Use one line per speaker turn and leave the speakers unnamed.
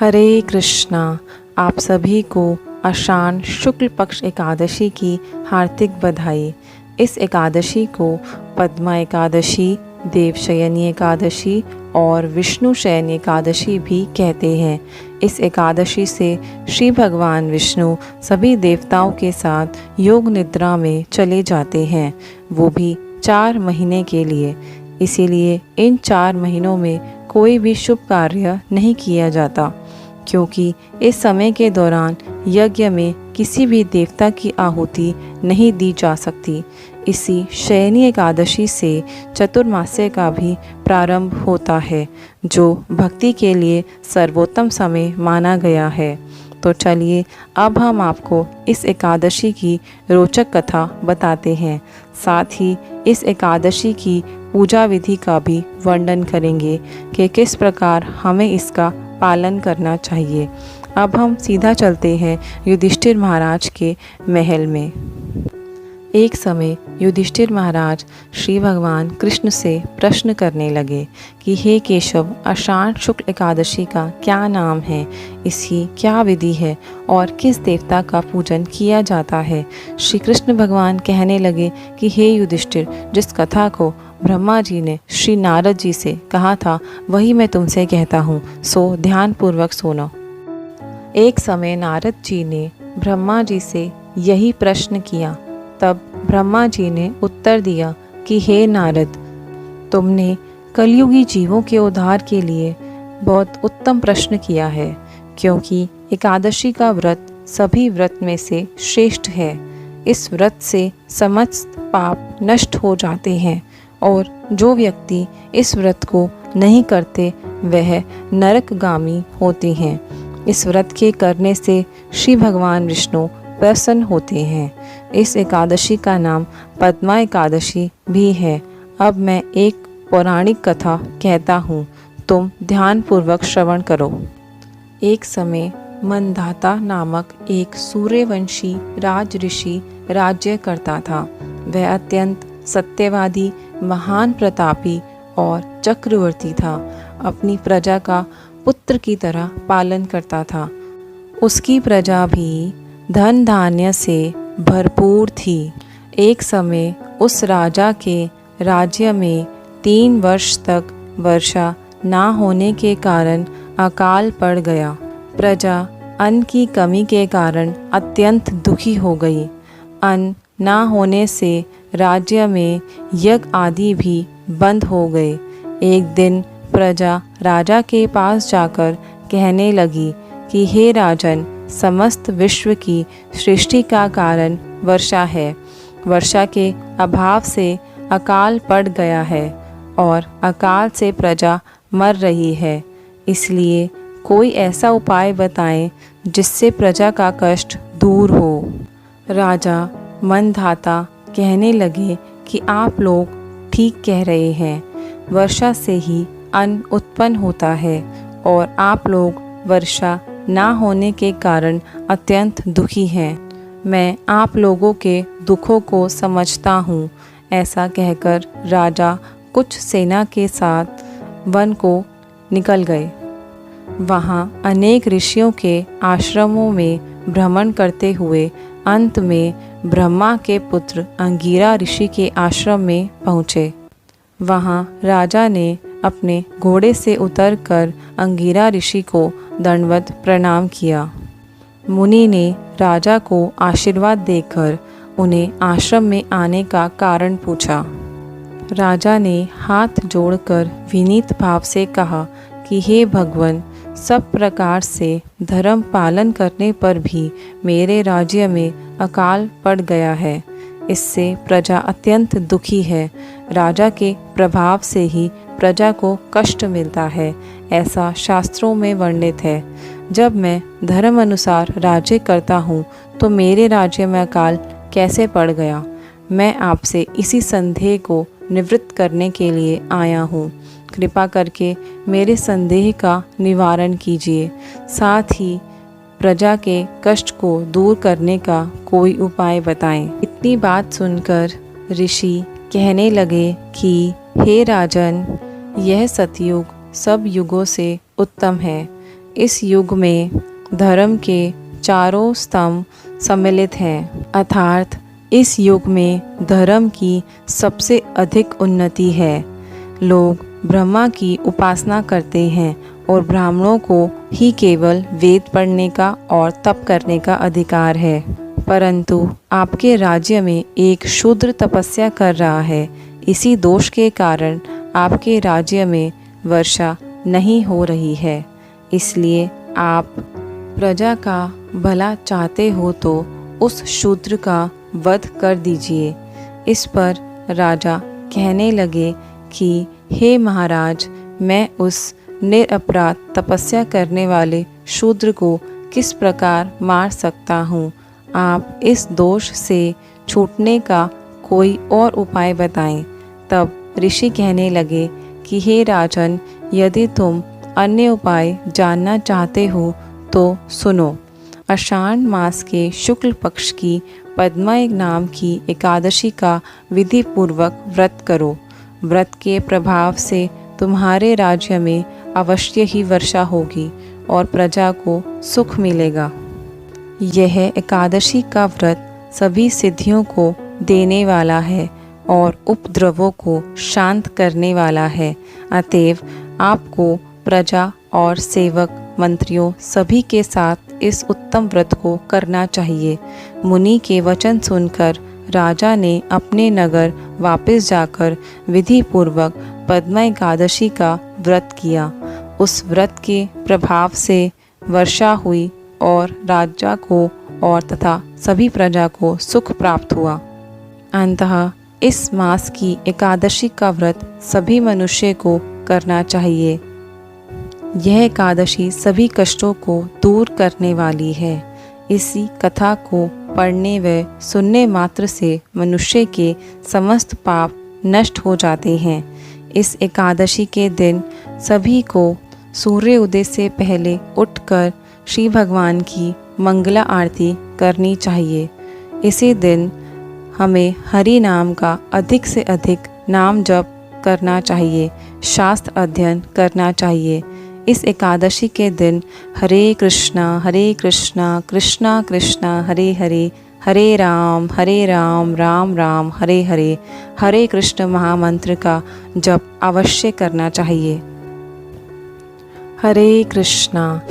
हरे कृष्णा। आप सभी को आषाढ़ शुक्ल पक्ष एकादशी की हार्दिक बधाई। इस एकादशी को पद्मा एकादशी, देवशयनी एकादशी और विष्णु शयनी एकादशी भी कहते हैं। इस एकादशी से श्री भगवान विष्णु सभी देवताओं के साथ योग निद्रा में चले जाते हैं, वो भी 4 महीने के लिए। इसीलिए इन 4 महीनों में कोई भी शुभ कार्य नहीं किया जाता, क्योंकि इस समय के दौरान यज्ञ में किसी भी देवता की आहुति नहीं दी जा सकती। इसी शयनी एकादशी से चतुर्मास्य का भी प्रारंभ होता है, जो भक्ति के लिए सर्वोत्तम समय माना गया है। तो चलिए अब हम आपको इस एकादशी की रोचक कथा बताते हैं। साथ ही इस एकादशी की पूजा विधि का भी वर्णन करेंगे कि किस प्रकार हमें इसका पालन करना चाहिए। अब हम सीधा चलते हैं युधिष्ठिर महाराज के महल में। एक समय युधिष्ठिर महाराज श्री भगवान कृष्ण से प्रश्न करने लगे कि हे केशव, आषाढ़ शुक्ल एकादशी का क्या नाम है, इसकी क्या विधि है और किस देवता का पूजन किया जाता है। श्री कृष्ण भगवान कहने लगे कि हे युधिष्ठिर, जिस कथा को ब्रह्मा जी ने श्री नारद जी से कहा था वही मैं तुमसे कहता हूँ, सो ध्यानपूर्वक सुनो। एक समय नारद जी ने ब्रह्मा जी से यही प्रश्न किया। तब ब्रह्मा जी ने उत्तर दिया कि हे नारद, तुमने कलयुगी जीवों के उद्धार के लिए बहुत उत्तम प्रश्न किया है, क्योंकि एकादशी का व्रत सभी व्रत में से श्रेष्ठ है। इस व्रत से समस्त पाप नष्ट हो जाते हैं और जो व्यक्ति इस व्रत को नहीं करते वह नरकगामी होते हैं। इस व्रत के करने से श्री भगवान विष्णु प्रसन्न होते हैं। इस एकादशी का नाम पद्मा एकादशी भी है। अब मैं एक पौराणिक कथा कहता हूँ, तुम ध्यानपूर्वक श्रवण करो। एक समय मंधाता नामक एक सूर्यवंशी राज ऋषि राज्य करता था। वह अत्यंत सत्यवादी, महान प्रतापी और चक्रवर्ती था। अपनी प्रजा का पुत्र की तरह पालन करता था। उसकी प्रजा भी धन धान्य से भरपूर थी। एक समय उस राजा के राज्य में 3 वर्ष तक वर्षा ना होने के कारण अकाल पड़ गया। प्रजा अन्न की कमी के कारण अत्यंत दुखी हो गई। अन्न ना होने से राज्य में यज्ञ आदि भी बंद हो गए। एक दिन प्रजा राजा के पास जाकर कहने लगी कि हे राजन, समस्त विश्व की सृष्टि का कारण वर्षा है। वर्षा के अभाव से अकाल पड़ गया है और अकाल से प्रजा मर रही है। इसलिए कोई ऐसा उपाय बताएं जिससे प्रजा का कष्ट दूर हो। राजा मंधाता कहने लगे कि आप लोग ठीक कह रहे हैं। वर्षा से ही अन्न उत्पन्न होता है और आप लोग वर्षा ना होने के कारण अत्यंत दुखी हैं। मैं आप लोगों के दुखों को समझता हूँ। ऐसा कहकर राजा कुछ सेना के साथ वन को निकल गए। वहाँ अनेक ऋषियों के आश्रमों में भ्रमण करते हुए अंत में ब्रह्मा के पुत्र अंगिरा ऋषि के आश्रम में पहुँचे। वहाँ राजा ने अपने घोड़े से उतरकर अंगिरा ऋषि को दंडवत प्रणाम किया। मुनि ने राजा को आशीर्वाद देकर उन्हें आश्रम में आने का कारण पूछा। राजा ने हाथ जोड़कर विनीत भाव से कहा कि हे भगवान, सब प्रकार से धर्म पालन करने पर भी मेरे राज्य में अकाल पड़ गया है। इससे प्रजा अत्यंत दुखी है। राजा के प्रभाव से ही प्रजा को कष्ट मिलता है, ऐसा शास्त्रों में वर्णित है। जब मैं धर्म अनुसार राज्य करता हूँ तो मेरे राज्य में अकाल कैसे पड़ गया? मैं आपसे इसी संदेह को निवृत्त करने के लिए आया हूँ। कृपा करके मेरे संदेह का निवारण कीजिए। साथ ही प्रजा के कष्ट को दूर करने का कोई उपाय बताएं। इतनी बात सुनकर ऋषि कहने लगे कि हे राजन, यह सतयुग सब युगों से उत्तम है। इस युग में धर्म के चारों स्तंभ सम्मिलित हैं, अर्थात इस युग में धर्म की सबसे अधिक उन्नति है। लोग ब्रह्मा की उपासना करते हैं और ब्राह्मणों को ही केवल वेद पढ़ने का और तप करने का अधिकार है। परंतु आपके राज्य में एक शूद्र तपस्या कर रहा है। इसी दोष के कारण आपके राज्य में वर्षा नहीं हो रही है। इसलिए आप प्रजा का भला चाहते हो तो उस शूद्र का वध कर दीजिए। इस पर राजा कहने लगे कि हे महाराज, मैं उस निरपराध तपस्या करने वाले शूद्र को किस प्रकार मार सकता हूँ? आप इस दोष से छूटने का कोई और उपाय बताएं। तब ऋषि कहने लगे कि हे राजन, यदि तुम अन्य उपाय जानना चाहते हो तो सुनो। आषाढ़ मास के शुक्ल पक्ष की पद्मा एक नाम की एकादशी का विधि पूर्वक व्रत करो। व्रत के प्रभाव से तुम्हारे राज्य में अवश्य ही वर्षा होगी और प्रजा को सुख मिलेगा। यह एकादशी का व्रत सभी सिद्धियों को देने वाला है और उपद्रवों को शांत करने वाला है। अतएव आपको प्रजा और सेवक मंत्रियों सभी के साथ इस उत्तम व्रत को करना चाहिए। मुनि के वचन सुनकर राजा ने अपने नगर वापस जाकर विधि पूर्वक पद्मा एकादशी का व्रत किया। उस व्रत के प्रभाव से वर्षा हुई और राजा को और तथा सभी प्रजा को सुख प्राप्त हुआ। अंततः इस मास की एकादशी का व्रत सभी मनुष्य को करना चाहिए। यह एकादशी सभी कष्टों को दूर करने वाली है। इसी कथा को पढ़ने व सुनने मात्र से मनुष्य के समस्त पाप नष्ट हो जाते हैं। इस एकादशी के दिन सभी को सूर्य उदय से पहले उठकर श्री भगवान की मंगला आरती करनी चाहिए। इसी दिन हमें हरि नाम का अधिक से अधिक नाम जप करना चाहिए, शास्त्र अध्ययन करना चाहिए। इस एकादशी के दिन हरे कृष्णा कृष्णा कृष्णा हरे हरे, हरे राम राम राम हरे हरे, हरे कृष्ण महामंत्र का जप अवश्य करना चाहिए। हरे कृष्णा।